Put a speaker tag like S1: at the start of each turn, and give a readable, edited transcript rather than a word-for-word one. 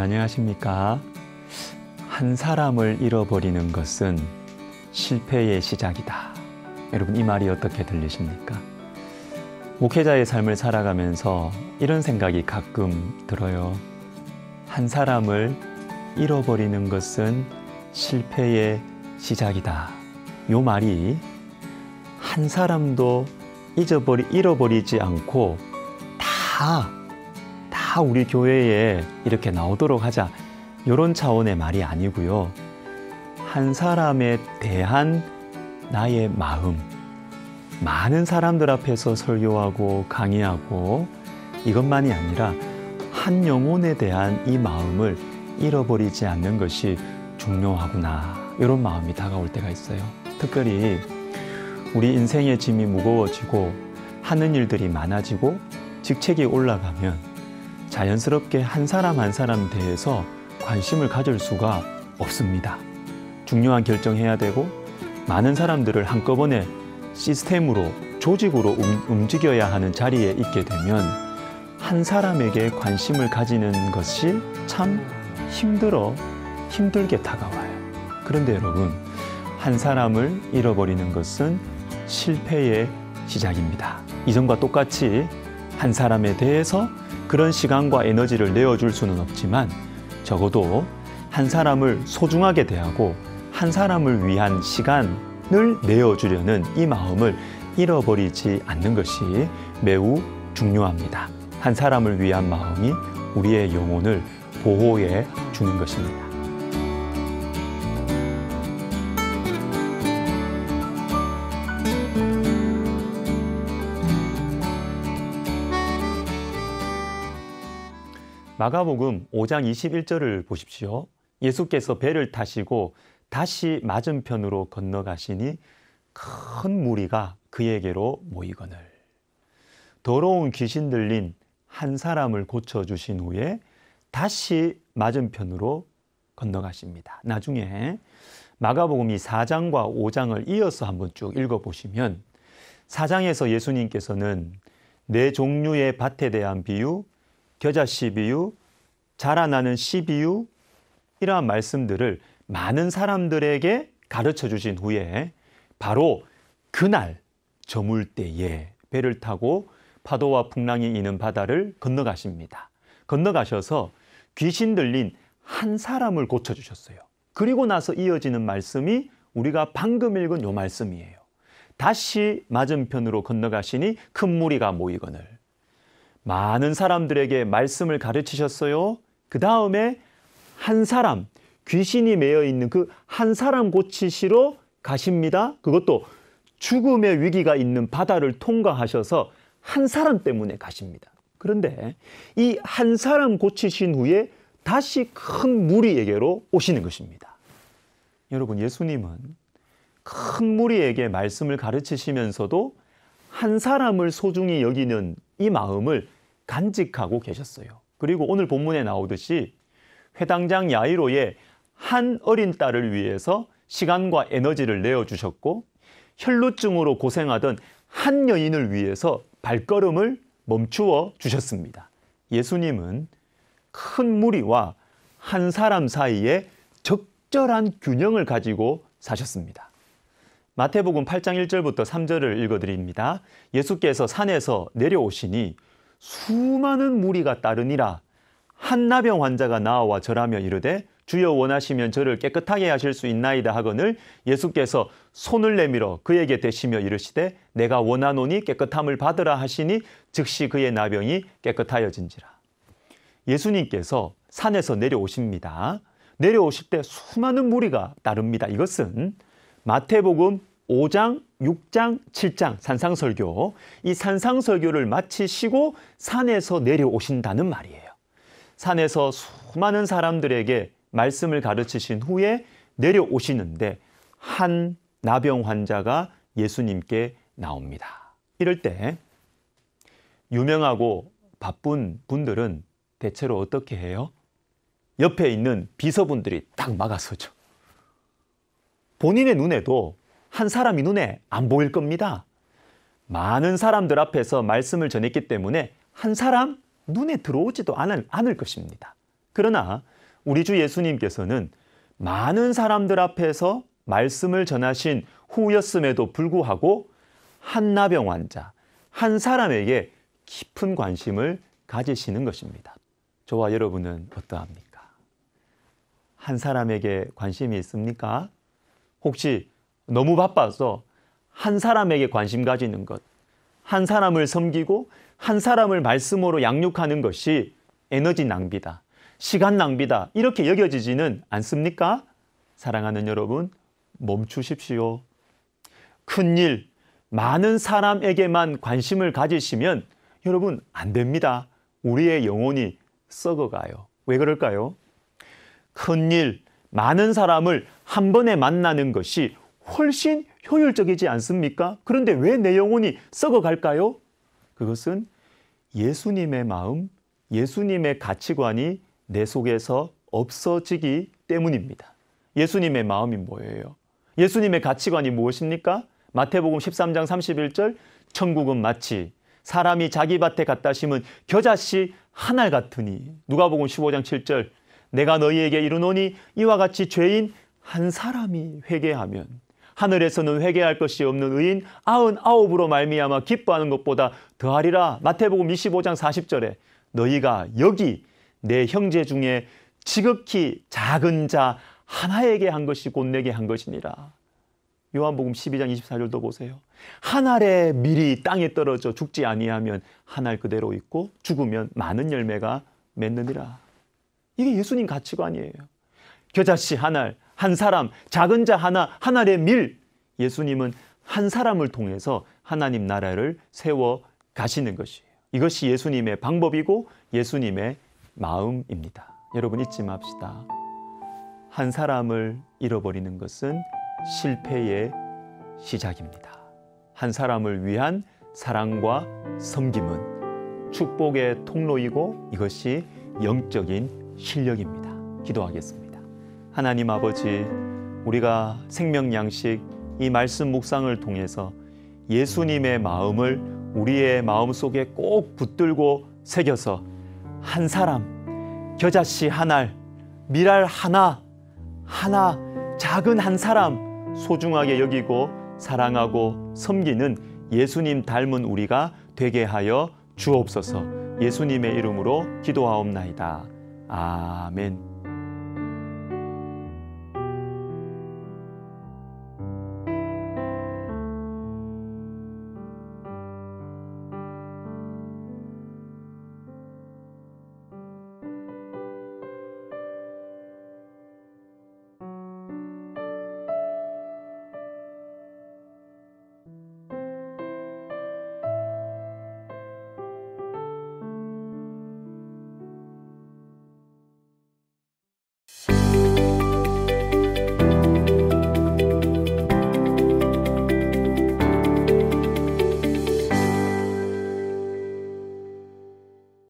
S1: 안녕하십니까? 한 사람을 잃어버리는 것은 실패의 시작이다. 여러분, 이 말이 어떻게 들리십니까? 목회자의 삶을 살아가면서 이런 생각이 가끔 들어요. 한 사람을 잃어버리는 것은 실패의 시작이다. 이 말이 한 사람도 잃어버리지 않고 다 우리 교회에 이렇게 나오도록 하자, 이런 차원의 말이 아니고요. 한 사람에 대한 나의 마음, 많은 사람들 앞에서 설교하고 강의하고 이것만이 아니라 한 영혼에 대한 이 마음을 잃어버리지 않는 것이 중요하구나, 이런 마음이 다가올 때가 있어요. 특별히 우리 인생의 짐이 무거워지고 하는 일들이 많아지고 직책이 올라가면 자연스럽게 한 사람 한 사람 대해서 관심을 가질 수가 없습니다. 중요한 결정해야 되고 많은 사람들을 한꺼번에 시스템으로, 조직으로 움직여야 하는 자리에 있게 되면 한 사람에게 관심을 가지는 것이 참 힘들게 다가와요. 그런데 여러분, 한 사람을 잃어버리는 것은 실패의 시작입니다. 이전과 똑같이 한 사람에 대해서 그런 시간과 에너지를 내어줄 수는 없지만 적어도 한 사람을 소중하게 대하고 한 사람을 위한 시간을 내어주려는 이 마음을 잃어버리지 않는 것이 매우 중요합니다. 한 사람을 위한 마음이 우리의 영혼을 보호해 주는 것입니다. 마가복음 5장 21절을 보십시오. 예수께서 배를 타시고 다시 맞은편으로 건너가시니 큰 무리가 그에게로 모이거늘. 더러운 귀신 들린 한 사람을 고쳐주신 후에 다시 맞은편으로 건너가십니다. 나중에 마가복음 이 4장과 5장을 이어서 한번 쭉 읽어보시면 4장에서 예수님께서는 네 종류의 밭에 대한 비유, 겨자씨 비유, 자라나는 씨 비유, 이러한 말씀들을 많은 사람들에게 가르쳐 주신 후에 바로 그날 저물 때에 배를 타고 파도와 풍랑이 있는 바다를 건너가십니다. 건너가셔서 귀신 들린 한 사람을 고쳐주셨어요. 그리고 나서 이어지는 말씀이 우리가 방금 읽은 요 말씀이에요. 다시 맞은편으로 건너가시니 큰 무리가 모이거늘. 많은 사람들에게 말씀을 가르치셨어요. 그 다음에 한 사람, 귀신이 매여 있는 그 한 사람 고치시러 가십니다. 그것도 죽음의 위기가 있는 바다를 통과하셔서 한 사람 때문에 가십니다. 그런데 이 한 사람 고치신 후에 다시 큰 무리에게로 오시는 것입니다. 여러분, 예수님은 큰 무리에게 말씀을 가르치시면서도 한 사람을 소중히 여기는 이 마음을 간직하고 계셨어요. 그리고 오늘 본문에 나오듯이 회당장 야이로의 한 어린 딸을 위해서 시간과 에너지를 내어주셨고, 혈루증으로 고생하던 한 여인을 위해서 발걸음을 멈추어 주셨습니다. 예수님은 큰 무리와 한 사람 사이에 적절한 균형을 가지고 사셨습니다. 마태복음 8장 1절부터 3절을 읽어드립니다. 예수께서 산에서 내려오시니 수많은 무리가 따르니라. 한 나병 환자가 나와 절하며 이르되 주여 원하시면 저를 깨끗하게 하실 수 있나이다 하거늘 예수께서 손을 내밀어 그에게 대시며 이르시되 내가 원하노니 깨끗함을 받으라 하시니 즉시 그의 나병이 깨끗하여진지라. 예수님께서 산에서 내려오십니다. 내려오실 때 수많은 무리가 따릅니다. 이것은 마태복음 5장, 6장, 7장 산상설교, 이 산상설교를 마치시고 산에서 내려오신다는 말이에요. 산에서 수많은 사람들에게 말씀을 가르치신 후에 내려오시는데 한 나병 환자가 예수님께 나옵니다. 이럴 때 유명하고 바쁜 분들은 대체로 어떻게 해요? 옆에 있는 비서분들이 딱 막아서죠. 본인의 눈에도 한 사람이 눈에 안 보일 겁니다. 많은 사람들 앞에서 말씀을 전했기 때문에 한 사람 눈에 들어오지도 않을 것입니다. 그러나 우리 주 예수님께서는 많은 사람들 앞에서 말씀을 전하신 후였음에도 불구하고 한 나병 환자, 한 사람에게 깊은 관심을 가지시는 것입니다. 저와 여러분은 어떠합니까? 한 사람에게 관심이 있습니까? 혹시 너무 바빠서 한 사람에게 관심 가지는 것, 한 사람을 섬기고 한 사람을 말씀으로 양육하는 것이 에너지 낭비다, 시간 낭비다, 이렇게 여겨지지는 않습니까? 사랑하는 여러분, 멈추십시오. 큰 일, 많은 사람에게만 관심을 가지시면 여러분 안 됩니다. 우리의 영혼이 썩어가요. 왜 그럴까요? 큰 일, 많은 사람을 한 번에 만나는 것이 훨씬 효율적이지 않습니까? 그런데 왜 내 영혼이 썩어갈까요? 그것은 예수님의 마음, 예수님의 가치관이 내 속에서 없어지기 때문입니다. 예수님의 마음이 뭐예요? 예수님의 가치관이 무엇입니까? 마태복음 13장 31절, 천국은 마치 사람이 자기 밭에 갖다 심은 겨자씨 한 알 같으니. 누가복음 15장 7절, 내가 너희에게 이르노니 이와 같이 죄인 한 사람이 회개하면 하늘에서는 회개할 것이 없는 의인 99으로 말미암아 기뻐하는 것보다 더하리라. 마태복음 25장 40절에 너희가 여기 내 형제 중에 지극히 작은 자 하나에게 한 것이 곧 내게 한 것이니라. 요한복음 12장 24절도 보세요. 한 알의 밀이 땅에 떨어져 죽지 아니하면 한 알 그대로 있고 죽으면 많은 열매가 맺느니라. 이게 예수님 가치관이에요. 겨자씨 한 알, 한 사람, 작은 자 하나, 한 알의 밀. 예수님은 한 사람을 통해서 하나님 나라를 세워 가시는 것이에요. 이것이 예수님의 방법이고 예수님의 마음입니다. 여러분 잊지 맙시다. 한 사람을 잃어버리는 것은 실패의 시작입니다. 한 사람을 위한 사랑과 섬김은 축복의 통로이고 이것이 영적인 실력입니다. 기도하겠습니다. 하나님 아버지, 우리가 생명 양식 이 말씀 묵상을 통해서 예수님의 마음을 우리의 마음속에 꼭 붙들고 새겨서 한 사람, 겨자씨 한 알, 밀알 하나, 작은 한 사람 소중하게 여기고 사랑하고 섬기는 예수님 닮은 우리가 되게 하여 주옵소서. 예수님의 이름으로 기도하옵나이다. 아멘.